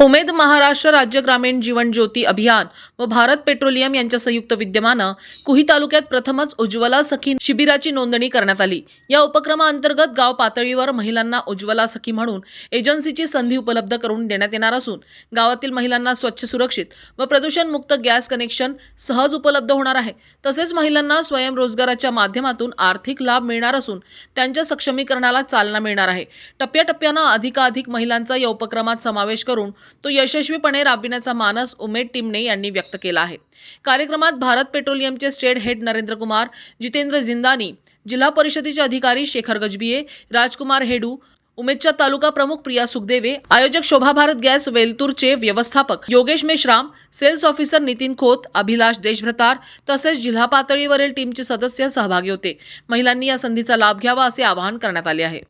उमेद महाराष्ट्र राज्य ग्रामीण जीवन ज्योती अभियान व भारत पेट्रोलियम यांच्या संयुक्त विद्यमानं कुही तालुक्यात प्रथमच उज्ज्वला सखी शिबिराची नोंदणी करण्यात आली। या उपक्रमाअंतर्गत गाव पातळीवर महिलांना उज्ज्वला सखी म्हणून एजन्सीची संधी उपलब्ध करून देण्यात येणार असून गावातील महिलांना स्वच्छ, सुरक्षित व प्रदूषण मुक्त गॅस कनेक्शन सहज उपलब्ध होणार आहे। तसेच महिलांना स्वयंरोजगाराच्या माध्यमातून आर्थिक लाभ मिळणार असून त्यांच्या सक्षमीकरणाला चालना मिळणार आहे। टप्प्याटप्प्यानं अधिकाधिक महिलांचा या उपक्रमात समावेश करून तो यशस्वीपणे राबविण्याचा मानस उमेद टीमने यांनी व्यक्त केला आहे। कार्यक्रमात भारत पेट्रोलियमचे स्टेट हेड नरेंद्र कुमार, जितेंद्र जिंदानी, जिल्हा परिषदेचे अधिकारी शेखर गजबिये, राजकुमार हेडू, उमेदच्या तालुका प्रमुख प्रिया सुखदेवे, आयोजक शोभा भारत गॅस वेलतूरचे व्यवस्थापक योगेश मेश्राम, सेल्स ऑफिसर नितीन खोत, अभिलाष देशभ्रतार तसेच जिल्हा पातळीवरील टीमचे सदस्य सहभागी होते। महिलांनी या संधीचा लाभ घ्यावा असे आवाहन करण्यात आले आहे।